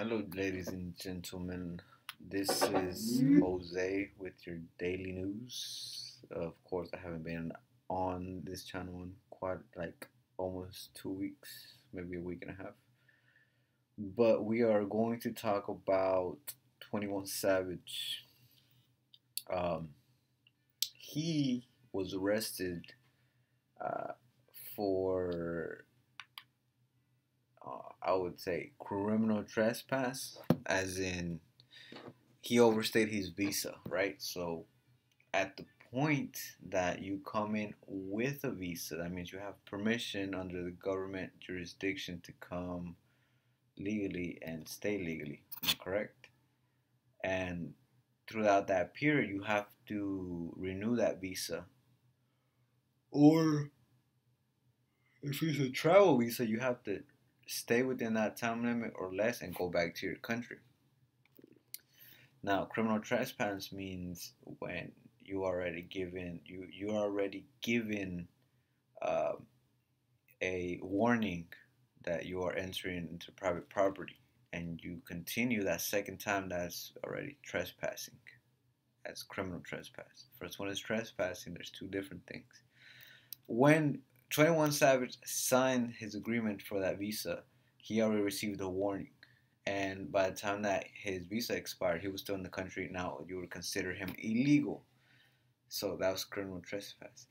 Hello, ladies and gentlemen. This is Jose with your daily news. Of course, I haven't been on this channel in quite like almost 2 weeks, maybe a week and a half. But we are going to talk about 21 Savage. Um, he was arrested uh, for, I would say, criminal trespass, as in he overstayed his visa, right? So at the point that you come in with a visa, that means you have permission under the government jurisdiction to come legally and stay legally, correct? And throughout that period, you have to renew that visa. Or if it's a travel visa, you have to stay within that time limit or less and go back to your country. Now, criminal trespass means when you already given uh, a warning that you are entering into private property, and you continue that second time. That's already trespassing. That's criminal trespass. First one is trespassing. There's two different things. When 21 Savage signed his agreement for that visa, he already received a warning. And by the time that his visa expired, he was still in the country. Now you would consider him illegal. So that was criminal trespass.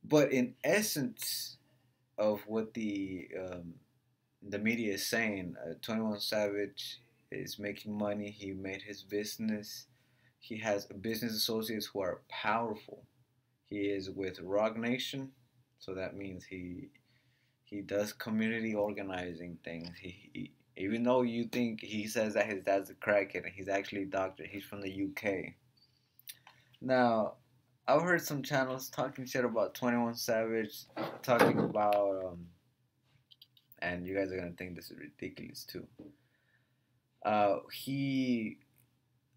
But in essence of what the media is saying, 21 Savage is making money. He made his business. He has business associates who are powerful. He is with Rock Nation, so that means he does community organizing things. He even though you think he says that his dad's a crackhead, and he's actually a doctor. He's from the UK. Now, I've heard some channels talking shit about 21 Savage, talking about and you guys are gonna think this is ridiculous too. He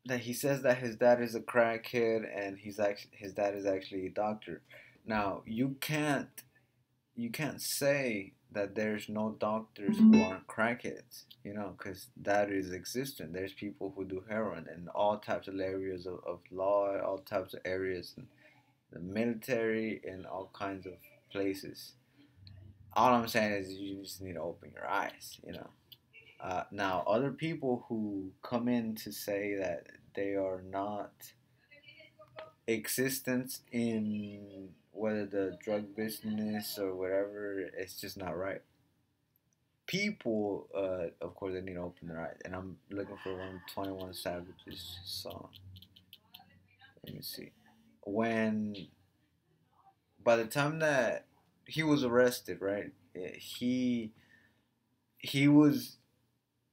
that he says that his dad is a crackhead and his dad is actually a doctor. Now you can't say that there's no doctors who aren't crackheads, because that is existent. There's people who do heroin in all types of areas of law, all types of areas in the military, and all kinds of places. All I'm saying is you just need to open your eyes. Now, other people who come in to say that they are not existent in whether the drug business or whatever, it's just not right. People, of course, they need to open their eyes. And I'm looking for one 21 Savage's song. Let me see. When, by the time that he was arrested, right? He was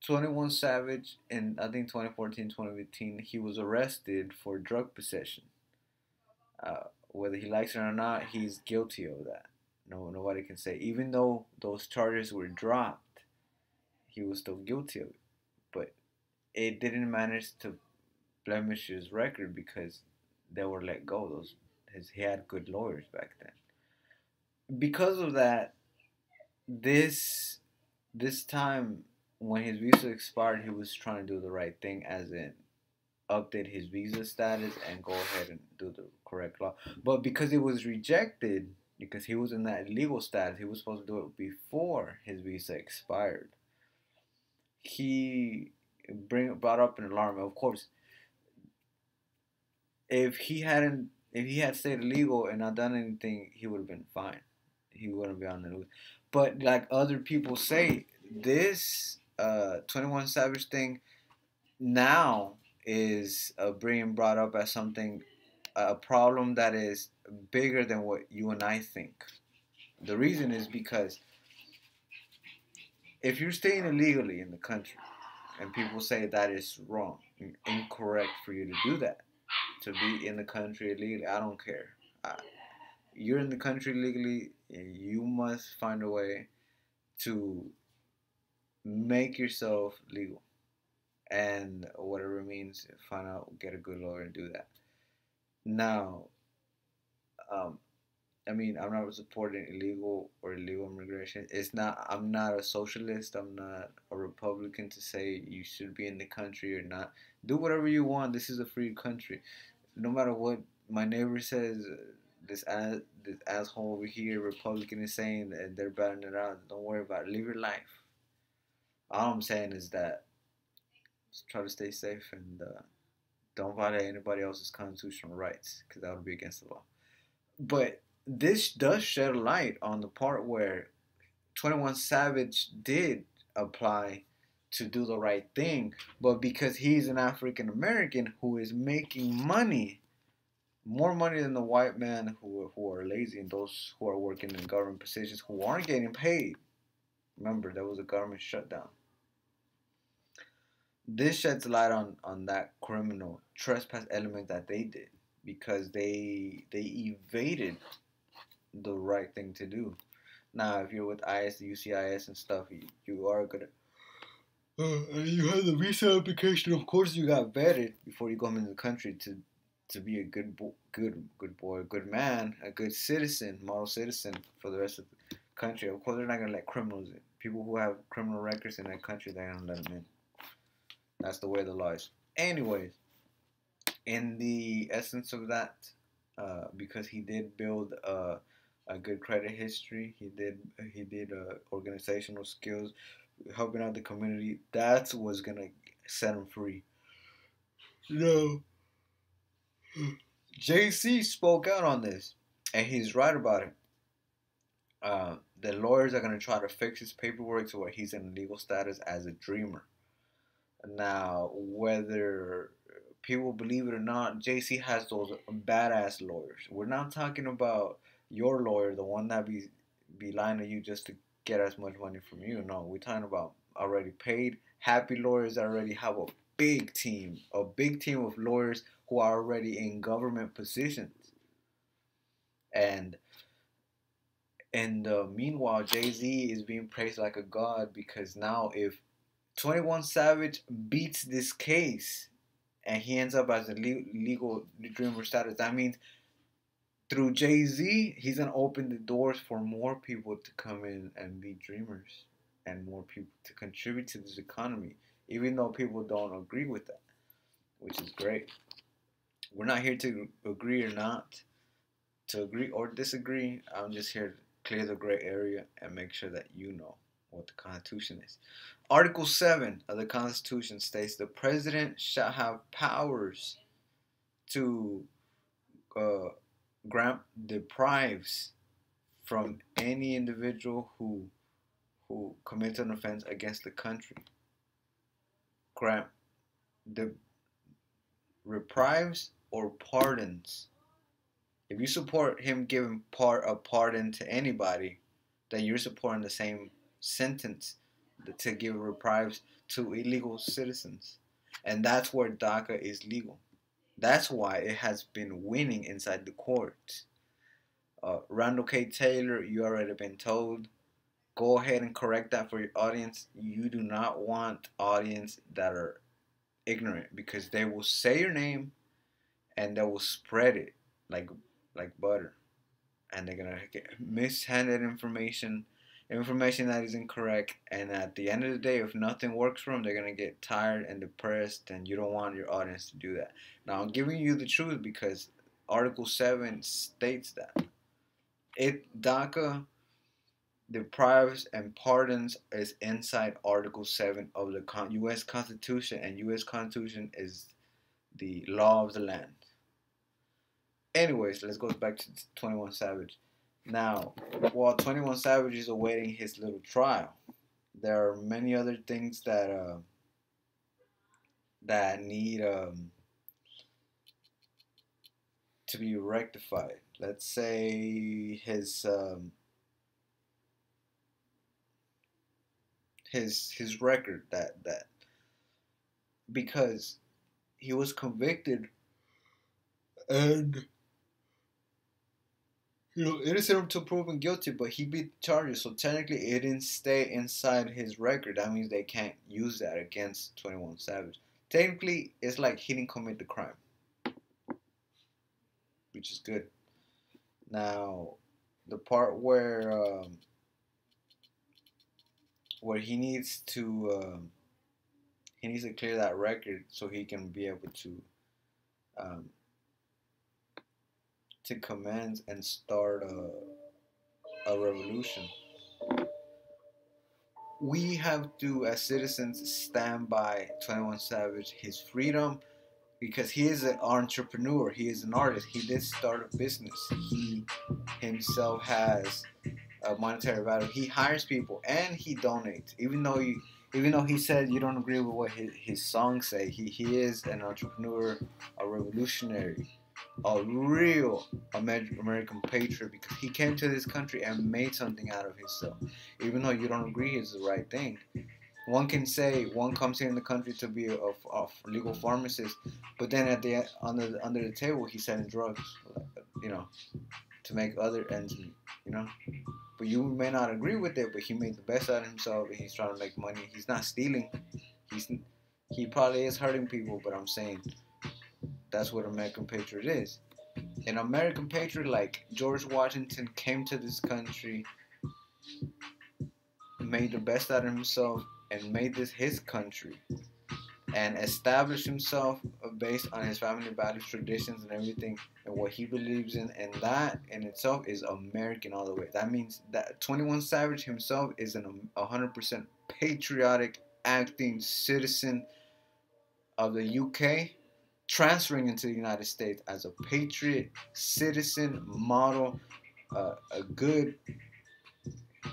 21 Savage in, I think, 2014, 2015. He was arrested for drug possession. Whether he likes it or not, he's guilty of that. No, nobody can say. Even though those charges were dropped, he was still guilty of it. But it didn't manage to blemish his record because they were let go. He had good lawyers back then. Because of that, this this time when his visa expired, he was trying to do the right thing, as in update his visa status and go ahead and do the correct law. But because it was rejected, because he was in that legal status, he was supposed to do it before his visa expired. He brought up an alarm. Of course, if he had stayed illegal and not done anything, he would have been fine. He wouldn't be on the news. But like other people say, this 21 Savage thing now is being brought up as something, a problem that is bigger than what you and I think. The reason is because if you're staying illegally in the country and people say that is wrong, incorrect for you to do that, to be in the country illegally, I don't care. You're in the country legally, you must find a way to make yourself legal. And whatever it means, find out, get a good lawyer and do that. Now, um, I mean, I'm not supporting illegal or illegal immigration. It's not. I'm not a socialist. I'm not a Republican to say you should be in the country or not. Do whatever you want. This is a free country. No matter what my neighbor says, this asshole over here, Republican, is saying that they're batting it out. Don't worry about it. Live your life. All I'm saying is that just try to stay safe and don't violate anybody else's constitutional rights because that would be against the law. But this does shed light on the part where 21 Savage did apply to do the right thing, but because he's an African American who is making money, more money than the white man who are lazy and those who are working in government positions who aren't getting paid. Remember, there was a government shutdown. This sheds light on that criminal trespass element that they did because they evaded the right thing to do. Now, if you're with IS, the UCIS and stuff, you are gonna. And you have the visa application. Of course, you got vetted before you come into the country to be a good boy, a good man, a good citizen, model citizen for the rest of the country. Of course, they're not gonna let criminals in. People who have criminal records in that country, they're gonna let them in. That's the way the law is. Anyways, in the essence of that, because he did build a good credit history, he did organizational skills, helping out the community. That's what's gonna set him free. No, JC spoke out on this, and he's right about it. The lawyers are gonna try to fix his paperwork to where he's in legal status as a dreamer. Now, whether people believe it or not, JC has those badass lawyers. We're not talking about your lawyer, the one that be lying to you just to get as much money from you. No, we're talking about already paid, happy lawyers that already have a big team of lawyers who are already in government positions. And meanwhile, Jay Z is being praised like a god because now if 21 Savage beats this case and he ends up as a legal dreamer status, that means through Jay Z, he's gonna open the doors for more people to come in and be dreamers and more people to contribute to this economy, even though people don't agree with that, which is great. We're not here to agree or not, to agree or disagree. I'm just here to clear the gray area and make sure that you know what the Constitution is. Article 7 of the Constitution states the president shall have powers to grant deprives from any individual who commits an offense against the country. Grant the reprives or pardons. If you support him giving a pardon to anybody, then you're supporting the same sentence to give reprieve to illegal citizens. And that's where DACA is legal. That's why it has been winning inside the courts. Randall K. Taylor, you already been told. Go ahead and correct that for your audience. You do not want audience that are ignorant because they will say your name and they will spread it like butter, and they're gonna get mishanded information that is incorrect. And at the end of the day, if nothing works for them, they're gonna get tired and depressed, and you don't want your audience to do that. Now, I'm giving you the truth because Article 7 states that DACA deprives and pardons is inside Article 7 of the U.S. Constitution, and U.S. Constitution is the law of the land. Anyways, let's go back to 21 Savage. Now, while 21 Savage is awaiting his little trial, there are many other things that need to be rectified. Let's say his record that because he was convicted and innocent until proven guilty, but he beat the charges, so technically it didn't stay inside his record. That means they can't use that against 21 Savage. Technically, it's like he didn't commit the crime, which is good. Now, the part where he needs to clear that record so he can be able um, to commence and start a revolution. We have to, as citizens, stand by 21 Savage, his freedom, because he is an entrepreneur. He is an artist. He did start a business. He himself has a monetary value. He hires people and he donates. Even though he said you don't agree with what his songs say, he is an entrepreneur, a revolutionary, a real American patriot, because he came to this country and made something out of himself. Even though you don't agree it's the right thing, one can say one comes here in the country to be a legal pharmacist, but then at the under the table he's selling drugs, you know, to make other ends meet, you know. But you may not agree with it, but he made the best out of himself, and he's trying to make money. He's not stealing. He probably is hurting people, but I'm saying that's what American patriot is. An American patriot like George Washington came to this country, made the best out of himself, and made this his country, and established himself based on his family values, traditions, and everything, and what he believes in, and that in itself is American all the way. That means that 21 Savage himself is an 100% patriotic, acting citizen of the UK, transferring into the United States as a patriot, citizen, model, a good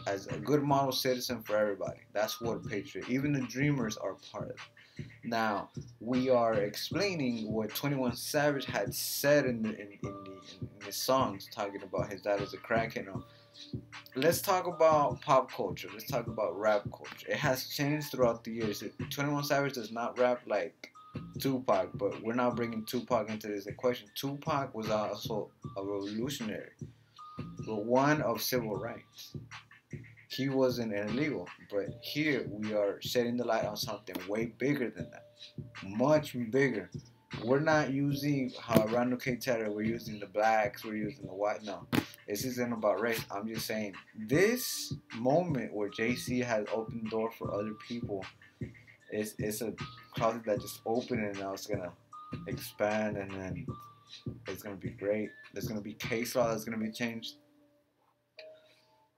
as a good model citizen for everybody. That's what a patriot. Even the dreamers are part of it. Now, we are explaining what 21 Savage had said in his songs, talking about his dad as a crackhead. Let's talk about pop culture. Let's talk about rap culture. It has changed throughout the years. 21 Savage does not rap like Tupac, but we're not bringing Tupac into this equation. Tupac was also a revolutionary, but one of civil rights. He wasn't illegal, but here we are shedding the light on something way bigger than that, much bigger. We're not using how Randall K. Taylor, we're using the blacks, we're using the white. No, this isn't about race. I'm just saying this moment where JC has opened the door for other people, it's a closet that just opened and now it's gonna expand, and then it's gonna be great. There's gonna be case law that's gonna be changed.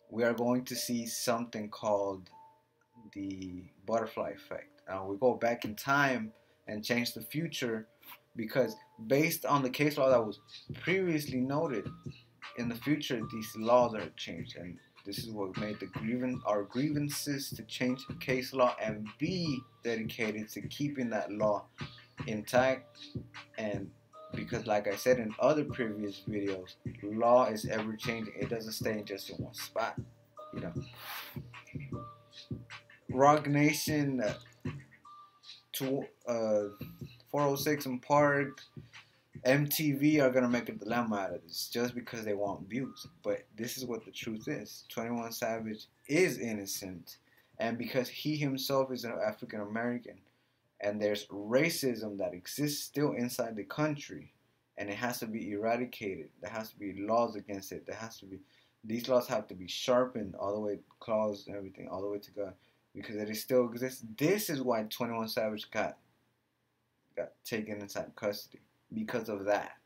We are going to see something called the butterfly effect. We go back in time and change the future, because based on the case law that was previously noted, in the future these laws are changed, and this is what made our grievances to change the case law and be dedicated to keeping that law intact. And because like I said in other previous videos, law is ever changing. It doesn't stay in just in one spot, you know. Rock Nation, 406 and Park, MTV are gonna make a dilemma out of this just because they want views. But this is what the truth is. 21 Savage is innocent, and because he himself is an African American, and there's racism that exists still inside the country, and it has to be eradicated. There has to be laws against it. These laws have to be sharpened all the way, claws and everything, all the way to God, because it still exists. This is why 21 Savage got taken inside custody, because of that.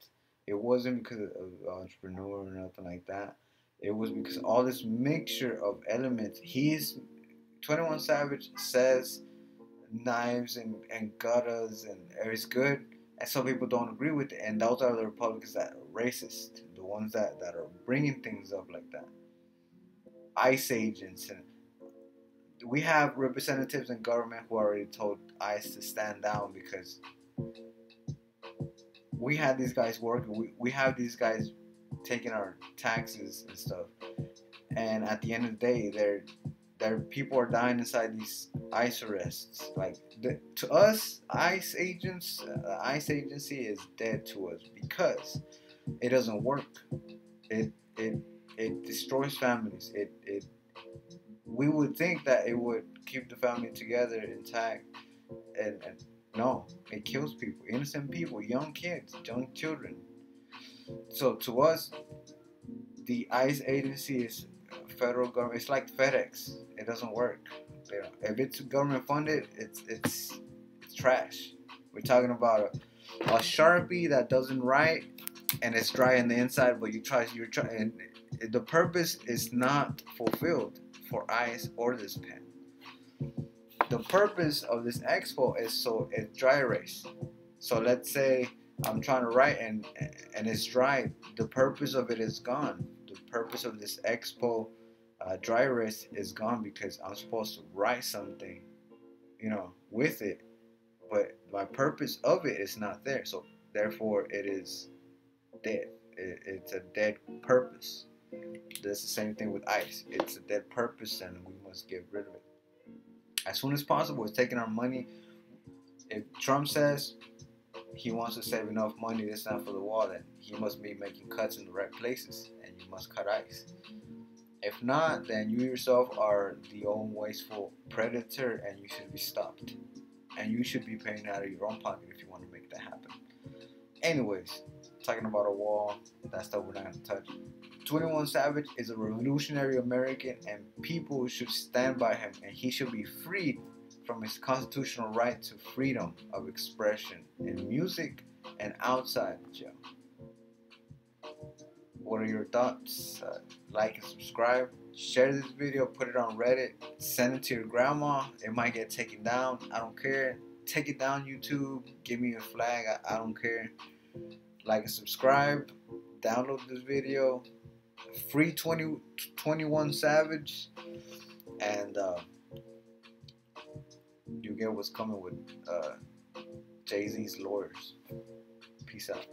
It wasn't because of entrepreneur or nothing like that. It was because all this mixture of elements. 21 Savage says knives and gutters and is good, and some people don't agree with it, and those are the Republicans that are racist, the ones that are bringing things up like that. ICE agents, and we have representatives in government who already told ICE to stand down, because we had these guys working, we have these guys taking our taxes and stuff, and at the end of the day their people are dying inside these ICE arrests. Like to us, ICE agents, ICE agency is dead to us, because it doesn't work. It destroys families. We would think that it would keep the family together intact, and no, it kills people, innocent people, young kids, young children. So to us, the ICE agency is federal government. It's like FedEx. It doesn't work. You know, if it's government funded, it's trash. We're talking about a Sharpie that doesn't write and it's dry on the inside, but you're trying, and the purpose is not fulfilled for ICE or this pen. The purpose of this expo is so it's dry erase. So let's say I'm trying to write and it's dry. The purpose of it is gone. The purpose of this expo dry erase is gone because I'm supposed to write something, with it, but my purpose of it is not there. So therefore, it is dead. It's a dead purpose. That's the same thing with ICE. It's a dead purpose, and we must get rid of it as soon as possible. It's taking our money. If Trump says he wants to save enough money this time for the wall, then he must be making cuts in the right places, and you must cut ICE. If not, then you yourself are the own wasteful predator, and you should be stopped. And you should be paying out of your own pocket if you want to make that happen. Anyways, talking about a wall, that stuff we're not going to touch. 21Savage is a revolutionary American, and people should stand by him, and he should be freed from his constitutional right to freedom of expression in music and outside jail. What are your thoughts? Like and subscribe. Share this video. Put it on Reddit. Send it to your grandma. It might get taken down. I don't care. Take it down, YouTube. Give me a flag. I don't care. Like and subscribe. Download this video. Free 21Savage. And you get what's coming with Jay-Z's lawyers. Peace out.